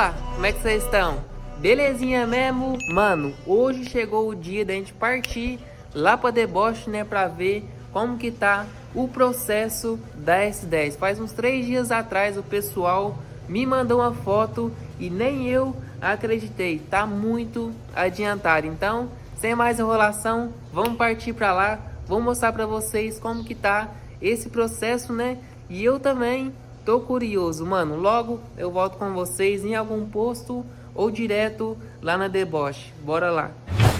Opa, como é que vocês estão? Belezinha mesmo? Mano, hoje chegou o dia da gente partir lá pra deboche, né, pra ver como que tá o processo da S10. Faz uns 3 dias atrás o pessoal me mandou uma foto e nem eu acreditei, tá muito adiantado. Então, sem mais enrolação, vamos partir pra lá, vou mostrar pra vocês como que tá esse processo, né? E eu também tô curioso, mano. Logo eu volto com vocês em algum posto ou direto lá na deboche. Bora lá.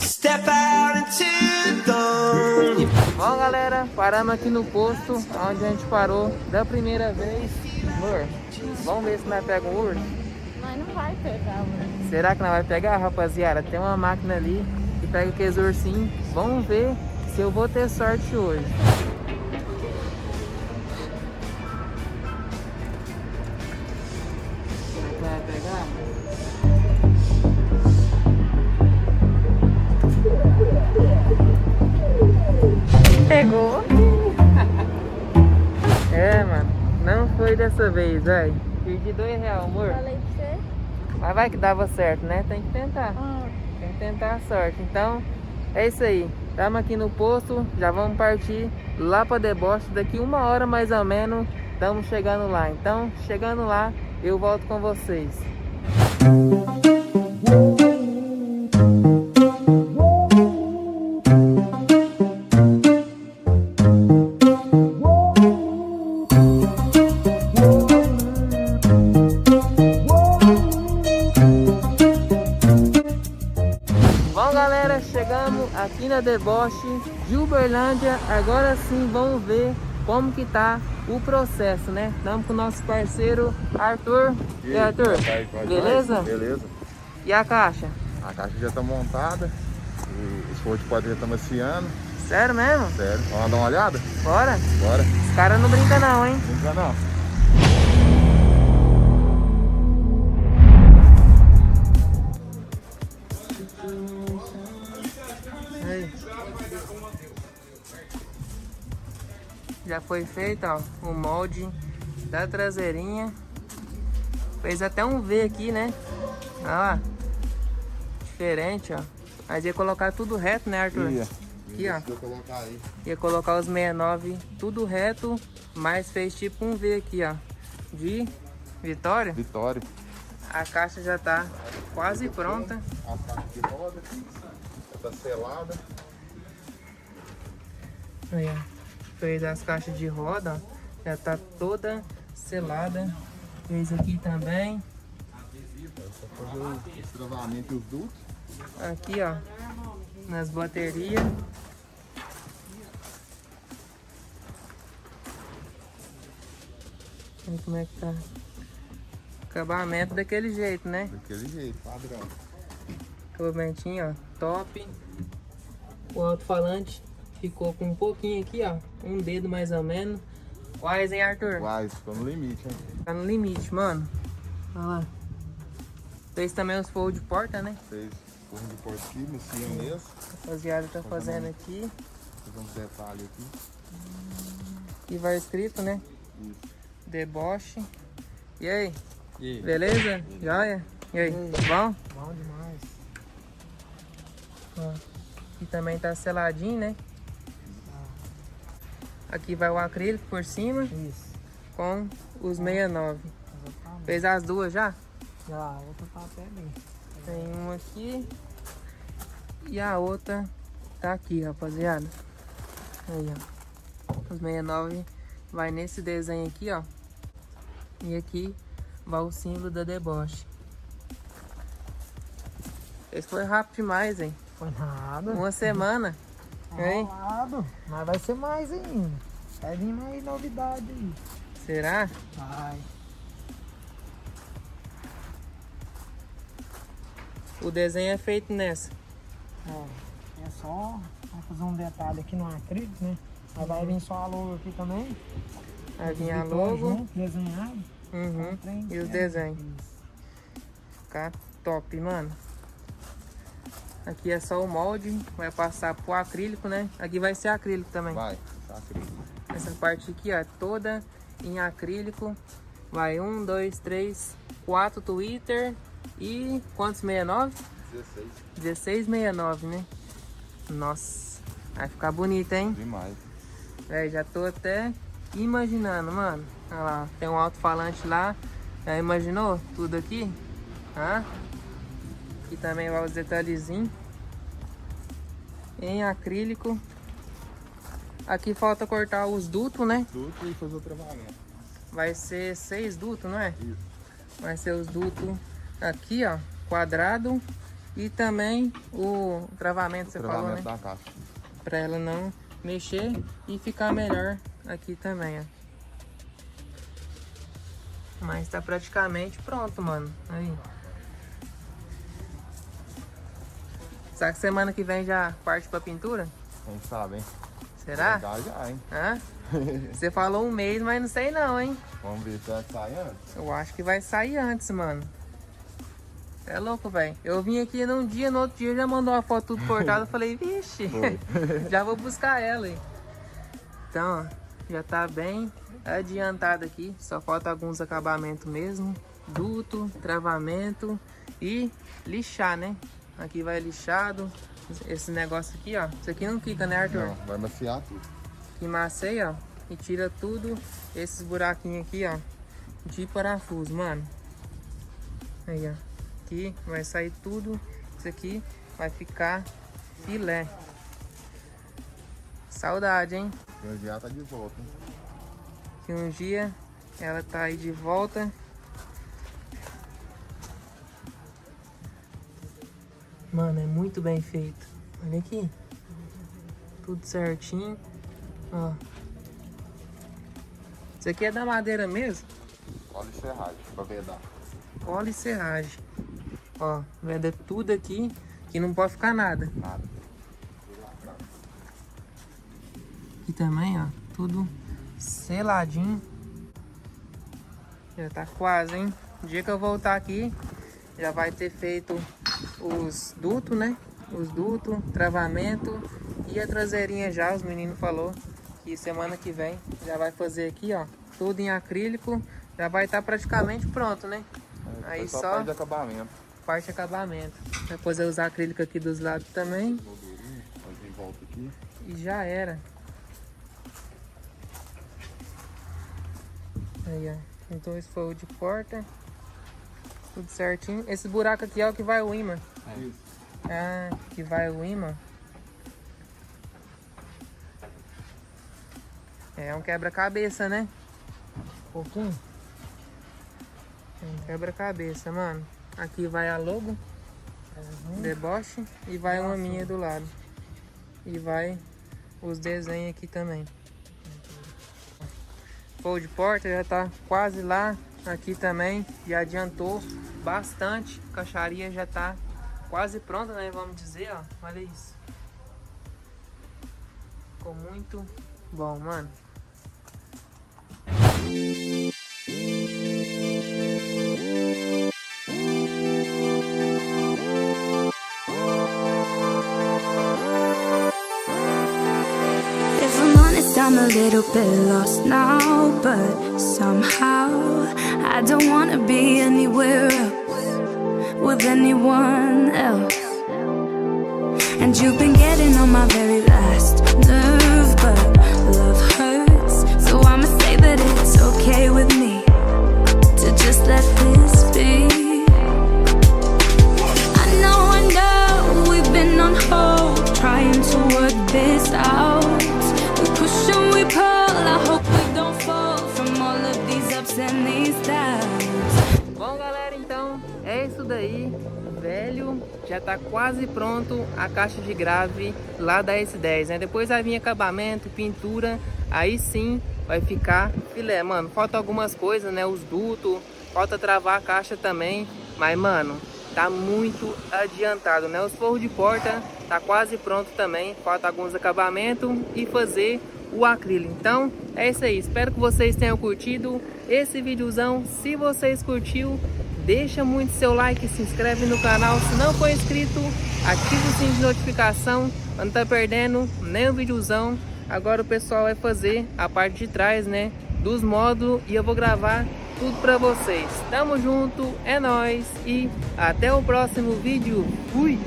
Step out into the... Bom, galera, paramos aqui no posto onde a gente parou da primeira vez. Amor, vamos ver se nós pegamos um urso. Mas não vai pegar, mano. Será que nós vai pegar, rapaziada? Tem uma máquina ali que pega aqueles ursinhos. Vamos ver se eu vou ter sorte hoje. Vai pegar? Pegou. É, mano, não foi dessa vez, velho. Perdi R$2, amor. Falei pra você. Mas vai que dava certo, né? Tem que tentar. Tem que tentar a sorte. Então, é isso aí. Estamos aqui no posto, já vamos partir lá para deboche. Daqui 1 hora mais ou menos, estamos chegando lá. Então, chegando lá, eu volto com vocês. Bom, galera, chegamos aqui na deboche de Uberlândia. Agora sim vamos ver como que tá o processo, né? Estamos com o nosso parceiro Arthur. E aí, Arthur, beleza? Beleza. E a caixa? A caixa já tá montada. Os forros de pode já estão maciando. Sério mesmo? Sério. Vamos dar uma olhada? Bora? Bora. Os caras não brincam não, hein? Não brinca não. Aí. Já foi feito, ó, o molde da traseirinha. Fez até um V aqui, né? Olha lá. Diferente, ó. Mas ia colocar tudo reto, né, Arthur? Ia. Aqui, ó. Deixa eu colocar aí. Ia colocar os 69 tudo reto, mas fez tipo um V aqui, ó. De Vitória. Vitória. A caixa já tá quase pronta. A caixa de roda. Já tá selada. Aí, ó. Fez as caixas de roda, ó. Já tá toda selada. Fez aqui também. Só fazer o destravamento e os dutos. Aqui, ó. Nas baterias. Olha como é que tá. Acabamento daquele jeito, né? Daquele jeito, padrão. Acabamentinho, ó. Top. O alto-falante ficou com um pouquinho aqui, ó. Um dedo mais ou menos. Quais, hein, Arthur? Quase, ficou no limite, hein? Tá no limite, mano. Olha lá. Fez também os forros de porta, né? Fez forro de porta aqui, macia mesmo. A rapaziada tá fazendo aqui. Fazer uns detalhes aqui. E vai escrito, né? Isso. Deboche. E aí? E aí? Beleza? Joia? E aí? Bom? Bom demais. Ó. Aqui também tá seladinho, né? Aqui vai o acrílico por cima Isso. com os 69. Exatamente. Fez as duas já? Já, a outra tá até bem. Tem uma aqui e a outra tá aqui, rapaziada. Aí, ó. Os 69 vai nesse desenho aqui, ó. E aqui vai o símbolo da deboche. Esse foi rápido demais, hein? Foi nada. 1 semana. Hein? Enrolado. Mas vai ser mais ainda. Vai vir mais novidade aí. Será? Vai. O desenho é feito nessa. É só vamos fazer um detalhe aqui no acrílico, né? Aí vai vir só a logo aqui também. Vai vir a Os logo. junto, desenhado. Uhum. Trem E os certo. desenhos. Isso. Ficar top, mano. Aqui é só o molde. Vai passar pro acrílico, né? Aqui vai ser acrílico também. Vai, tá acrílico. Essa parte aqui, ó, é toda em acrílico. Vai 1, 2, 3, 4 Twitter E quantos? 69? 16. 16,69, né? Nossa, vai ficar bonito, hein? Demais. Véi, já tô até imaginando, mano. Olha lá, tem um alto-falante lá. Já imaginou tudo aqui? Hã? Aqui também vai os detalhezinhos. Em acrílico. Aqui falta cortar os dutos, né? Duto e fazer o travamento. Vai ser 6 dutos, não é? Isso. Vai ser os dutos aqui, ó, quadrado. E também o travamento, você falou, né? Da caixa. Pra ela não mexer e ficar melhor aqui também, ó. Mas tá praticamente pronto, mano. Aí. Será que semana que vem já parte pra pintura? Quem sabe, hein? Será? Verdade, já, hein? Hã? Você falou um mês, mas não sei não, hein? Vamos ver se vai sair antes. Eu acho que vai sair antes, mano. É louco, velho. Eu vim aqui num dia, no outro dia já mandou uma foto tudo cortada. Eu falei, vixe, já vou buscar ela aí. Então, ó, já tá bem adiantado aqui. Só falta alguns acabamentos mesmo. Duto, travamento e lixar, né? Aqui vai lixado. Esse negócio aqui, ó. Isso aqui não fica, né, Arthur? Não, vai maciar tudo. Que macia, ó. E tira tudo esses buraquinhos aqui, ó. De parafuso, mano. Aí, ó. Aqui vai sair tudo. Isso aqui vai ficar filé. Saudade, hein? E o dia tá de volta, hein? Que um dia ela tá aí de volta. Mano, é muito bem feito. Olha aqui. Tudo certinho. Ó. Isso aqui é da madeira mesmo? Olha a serragem pra vedar. Cola e serragem. Ó, veda tudo aqui, que não pode ficar nada. Nada. Aqui também, ó, tudo seladinho. Já tá quase, hein? O dia que eu voltar aqui, já vai ter feito os dutos, né? Os dutos, travamento e a traseirinha já, os meninos falou que semana que vem já vai fazer aqui, ó, tudo em acrílico. Já vai estar praticamente pronto, né? Aí só parte de acabamento. parte de acabamento. Depois eu usar acrílico aqui dos lados também. Fazer em volta aqui. E já era. Aí, ó. Os dois forros de porta. Tudo certinho. Esse buraco aqui é o que vai o ímã. Isso. Ah, que vai o ímã. É um quebra-cabeça, né? Um pouquinho. É um quebra-cabeça, mano. Aqui vai a logo. Deboche. E vai uma minha do lado. E vai os desenhos aqui também. Forro de porta já tá quase lá. Aqui também já adiantou bastante. A caixaria já tá quase pronta, né? Vamos dizer, ó. Olha isso. Ficou muito bom, mano. If I'm honest, I'm a little bit lost now, but somehow I don't wanna be anywhere else with anyone else. And you've been getting on my very last nerve, but love hurts, so I'ma say that it's okay with me to just let this be. I know we've been on hold, trying to work this out. We push and we pull, I hope we don't fall from all of these ups and these downs. Bom, galera, então é isso daí. Velho, já tá quase pronto a caixa de grave lá da S10, né? Depois vai vir acabamento, pintura, aí sim vai ficar filé, mano. Falta algumas coisas, né? Os dutos, falta travar a caixa também, mas, mano, tá muito adiantado, né? Os forros de porta tá quase pronto também, falta alguns acabamentos e fazer o acrílico. Então é isso aí, espero que vocês tenham curtido esse videozão. Se vocês curtiu, deixa muito seu like, se inscreve no canal. Se não for inscrito, ativa o sininho de notificação para não tá perdendo nenhum videozão. Agora o pessoal vai fazer a parte de trás, né, dos módulos, e eu vou gravar tudo pra vocês. Tamo junto, é nóis e até o próximo vídeo. Fui!